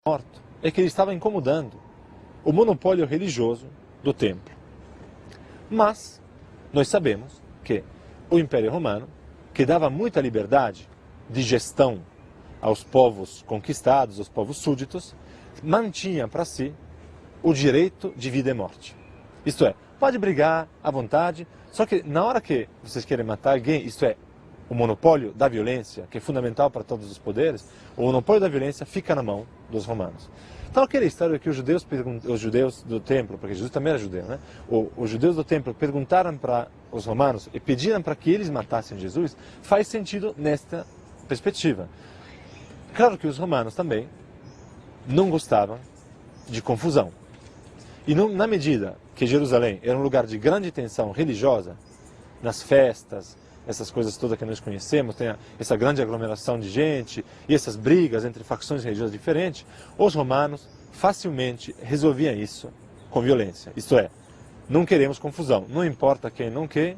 morto é que ele estava incomodando o monopólio religioso do templo. Mas nós sabemos que o Império Romano, que dava muita liberdade de gestão aos povos conquistados, aos povos súditos, mantinha para si o direito de vida e morte. Isto é, pode brigar à vontade, só que na hora que vocês querem matar alguém, isto é, o monopólio da violência, que é fundamental para todos os poderes, o monopólio da violência fica na mão dos romanos. Então aquela história que os judeus do templo, porque Jesus também era judeu, né? Os judeus do templo perguntaram para os romanos e pediram para que eles matassem Jesus, faz sentido nesta perspectiva. Claro que os romanos também não gostavam de confusão. E na medida que Jerusalém era um lugar de grande tensão religiosa, nas festas, essas coisas todas que nós conhecemos, tem essa grande aglomeração de gente e essas brigas entre facções religiosas diferentes, os romanos facilmente resolviam isso com violência. Isto é, não queremos confusão, não importa quem não quer,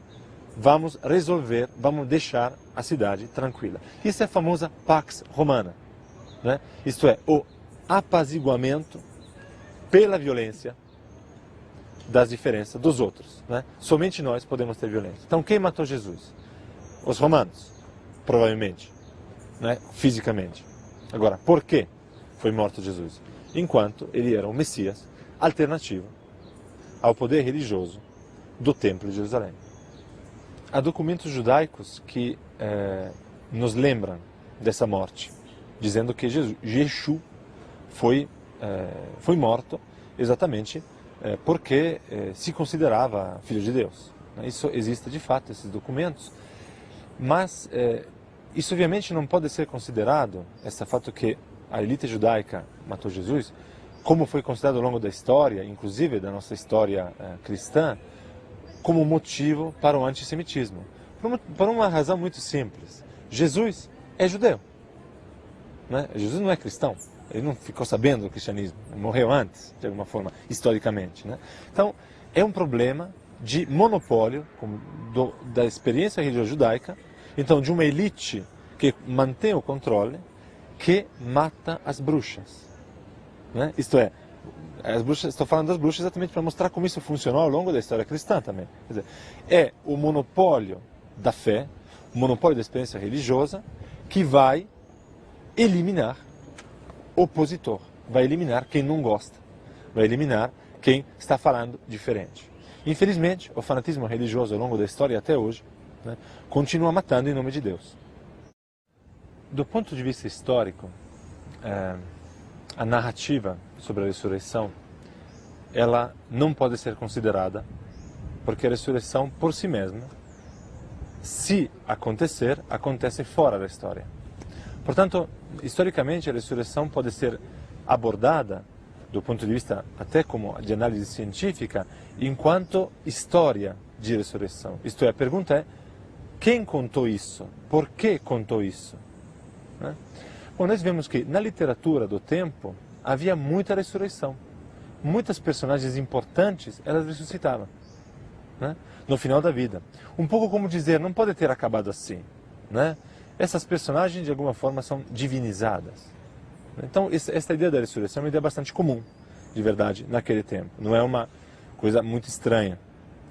vamos resolver, vamos deixar a cidade tranquila. Isso é a famosa Pax Romana, né? Isto é, o apaziguamento pela violência das diferenças dos outros, né? Somente nós podemos ter violência. Então quem matou Jesus? Os romanos, provavelmente, né? Fisicamente. Agora, por que foi morto Jesus? Enquanto ele era um Messias alternativo ao poder religioso do Templo de Jerusalém. Há documentos judaicos que nos lembram dessa morte, dizendo que Yeshua foi morto exatamente porque se considerava filho de Deus. Isso existe de fato, esses documentos. Mas isso obviamente não pode ser considerado, esse fato que a elite judaica matou Jesus, como foi considerado ao longo da história, inclusive da nossa história cristã, como motivo para o antissemitismo. Por uma razão muito simples. Jesus é judeu, né? Jesus não é cristão. Ele não ficou sabendo do cristianismo, ele morreu antes, de alguma forma, historicamente, né? Então, é um problema de monopólio da experiência religiosa judaica, então de uma elite que mantém o controle, que mata as bruxas, né? Isto é, as bruxas, estou falando das bruxas exatamente para mostrar como isso funcionou ao longo da história cristã também. Quer dizer, é o monopólio da fé, o monopólio da experiência religiosa, que vai eliminar o opositor, vai eliminar quem não gosta, vai eliminar quem está falando diferente. Infelizmente, o fanatismo religioso ao longo da história até hoje, né, continua matando em nome de Deus. Do ponto de vista histórico, a narrativa sobre a ressurreição, ela não pode ser considerada, porque a ressurreição por si mesma, se acontecer, acontece fora da história. Portanto, historicamente, a ressurreição pode ser abordada, do ponto de vista até como de análise científica, enquanto história de ressurreição. Isto é, a pergunta é, quem contou isso? Por que contou isso? Né? Bom, nós vemos que na literatura do tempo havia muita ressurreição. Muitas personagens importantes, elas ressuscitavam, né? No final da vida. Um pouco como dizer, não pode ter acabado assim, né? Essas personagens, de alguma forma, são divinizadas. Então, essa ideia da ressurreição é uma ideia bastante comum, de verdade, naquele tempo. Não é uma coisa muito estranha,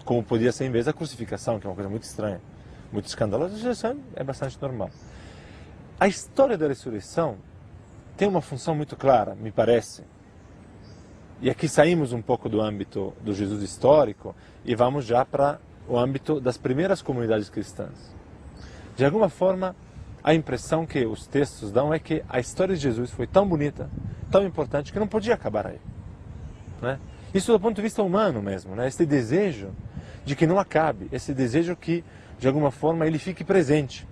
como podia ser em vez da crucificação, que é uma coisa muito estranha, muito escandalosa. A ressurreição é bastante normal. A história da ressurreição tem uma função muito clara, me parece. E aqui saímos um pouco do âmbito do Jesus histórico e vamos já para o âmbito das primeiras comunidades cristãs. De alguma forma, a impressão que os textos dão é que a história de Jesus foi tão bonita, tão importante, que não podia acabar aí, né? Isso do ponto de vista humano mesmo, né? Esse desejo de que não acabe, esse desejo que, de alguma forma, ele fique presente,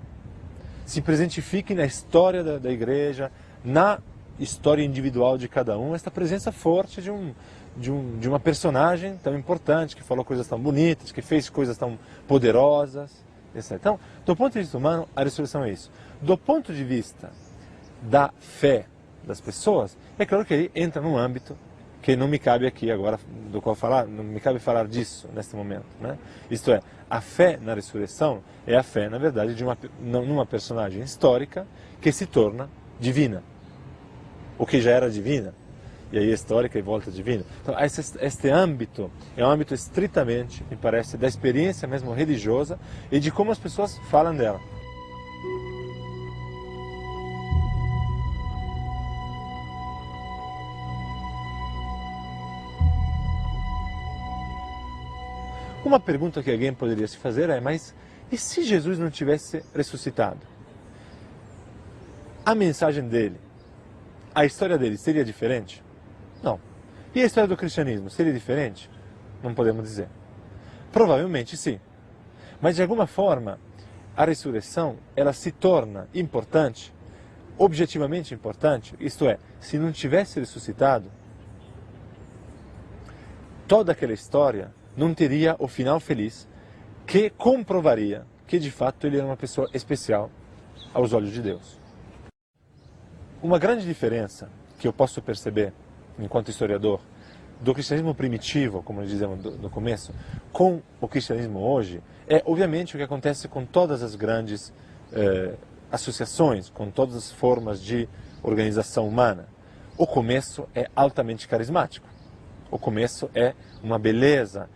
se presentifique na história da igreja, na história individual de cada um, esta presença forte de uma personagem tão importante, que falou coisas tão bonitas, que fez coisas tão poderosas, etc. Então, do ponto de vista humano, a ressurreição é isso. Do ponto de vista da fé das pessoas, é claro que aí entra num âmbito que não me cabe aqui agora, do qual falar, não me cabe falar disso neste momento, né? Isto é, a fé na ressurreição é a fé, na verdade, numa personagem histórica que se torna divina. o que já era divina, e aí histórica e volta divina. Então, este âmbito é um âmbito estritamente, me parece, da experiência mesmo religiosa e de como as pessoas falam dela. Uma pergunta que alguém poderia se fazer é, mas e se Jesus não tivesse ressuscitado? A mensagem dele, a história dele seria diferente? Não. E a história do cristianismo seria diferente? Não podemos dizer. Provavelmente sim. Mas de alguma forma, a ressurreição, ela se torna importante, objetivamente importante, isto é, se não tivesse ressuscitado, toda aquela história não teria o final feliz que comprovaria que de fato ele era uma pessoa especial aos olhos de Deus. Uma grande diferença que eu posso perceber, enquanto historiador, do cristianismo primitivo, como dizemos no começo, com o cristianismo hoje, é obviamente o que acontece com todas as grandes associações, com todas as formas de organização humana. O começo é altamente carismático. O começo é uma beleza,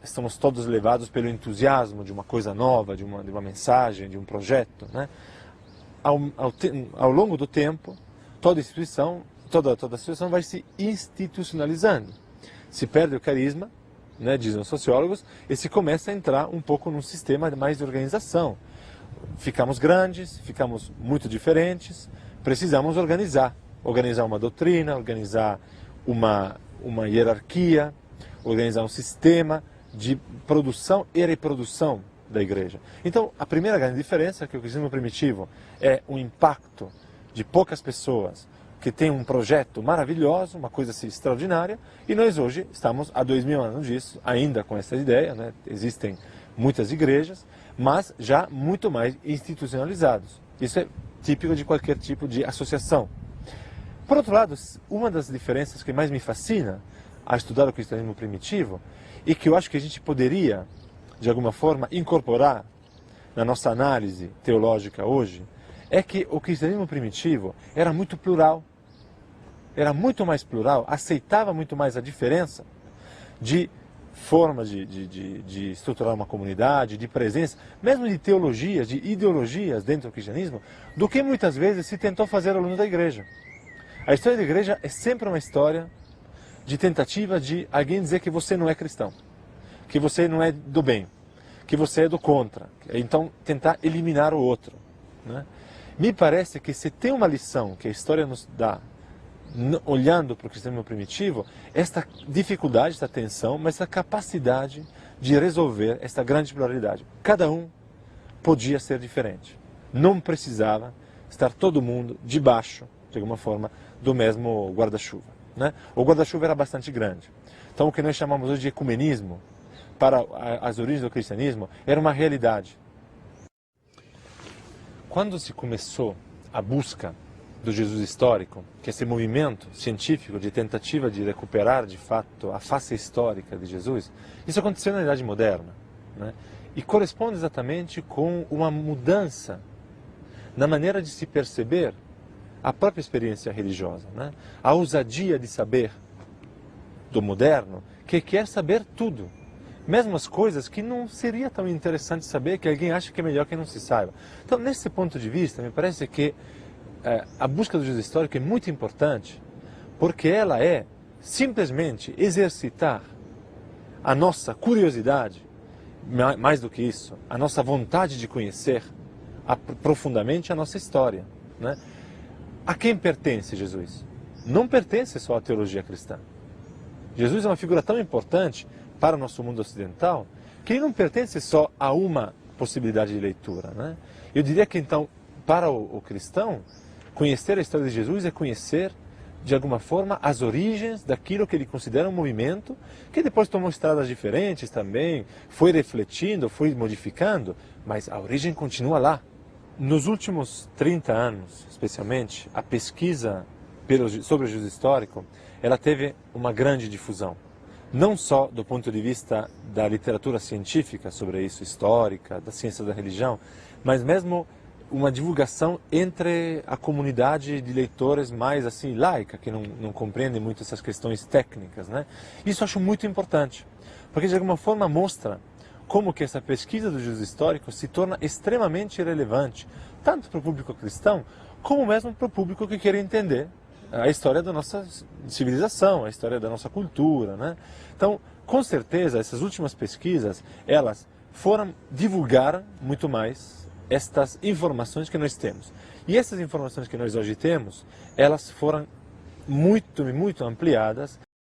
estamos todos levados pelo entusiasmo de uma coisa nova, de uma mensagem, de um projeto, né? Ao longo do tempo, toda instituição vai se institucionalizando. Se perde o carisma, né, dizem os sociólogos, e se começa a entrar um pouco num sistema mais de organização. Ficamos grandes, ficamos muito diferentes, precisamos organizar uma doutrina, organizar uma hierarquia, organizar um sistema de produção e reprodução da igreja. Então, a primeira grande diferença é que o cristianismo primitivo é um impacto de poucas pessoas que tem um projeto maravilhoso, uma coisa assim extraordinária, e nós hoje estamos há 2000 anos disso, ainda com essa ideia, né? Existem muitas igrejas, mas já muito mais institucionalizados. Isso é típico de qualquer tipo de associação. Por outro lado, uma das diferenças que mais me fascina a estudar o cristianismo primitivo e que eu acho que a gente poderia, de alguma forma, incorporar na nossa análise teológica hoje, é que o cristianismo primitivo era muito plural, aceitava muito mais a diferença de forma de estruturar uma comunidade, de presença, mesmo de teologias, de ideologias dentro do cristianismo, do que muitas vezes se tentou fazer ao longo da igreja. A história da igreja é sempre uma história de tentativa de alguém dizer que você não é cristão, que você não é do bem, que você é do contra, então tentar eliminar o outro, né? Me parece que se tem uma lição que a história nos dá, olhando para o cristianismo primitivo, esta dificuldade, esta tensão, mas essa capacidade de resolver esta grande pluralidade. Cada um podia ser diferente. Não precisava estar todo mundo debaixo, de alguma forma, do mesmo guarda-chuva, né? O guarda-chuva era bastante grande. Então o que nós chamamos hoje de ecumenismo, para as origens do cristianismo, era uma realidade. Quando se começou a busca do Jesus histórico, que é esse movimento científico de tentativa de recuperar, de fato, a face histórica de Jesus, isso aconteceu na Idade Moderna, né? E corresponde exatamente com uma mudança na maneira de se perceber a própria experiência religiosa, né? A ousadia de saber do moderno, que quer saber tudo, mesmo as coisas que não seria tão interessante saber, que alguém acha que é melhor que não se saiba. Então, nesse ponto de vista, me parece que a busca do Jesus histórico é muito importante, porque ela é simplesmente exercitar a nossa curiosidade, mais do que isso, a nossa vontade de conhecer profundamente a nossa história, né? A quem pertence Jesus? Não pertence só à teologia cristã. Jesus é uma figura tão importante para o nosso mundo ocidental que ele não pertence só a uma possibilidade de leitura, né? Eu diria que, então, para o cristão, conhecer a história de Jesus é conhecer, de alguma forma, as origens daquilo que ele considera um movimento, que depois tomou estradas diferentes também, foi refletindo, foi modificando, mas a origem continua lá. Nos últimos 30 anos, especialmente, a pesquisa sobre o Jesus histórico, ela teve uma grande difusão. Não só do ponto de vista da literatura científica sobre isso, histórica, da ciência da religião, mas mesmo uma divulgação entre a comunidade de leitores mais assim laica, que não compreende muito essas questões técnicas, né? Isso eu acho muito importante, porque de alguma forma mostra como que essa pesquisa do juízo histórico se torna extremamente relevante, tanto para o público cristão, como mesmo para o público que quer entender a história da nossa civilização, a história da nossa cultura, né? Então, com certeza, essas últimas pesquisas, elas foram divulgar muito mais estas informações que nós temos. E essas informações que nós hoje temos, elas foram muito ampliadas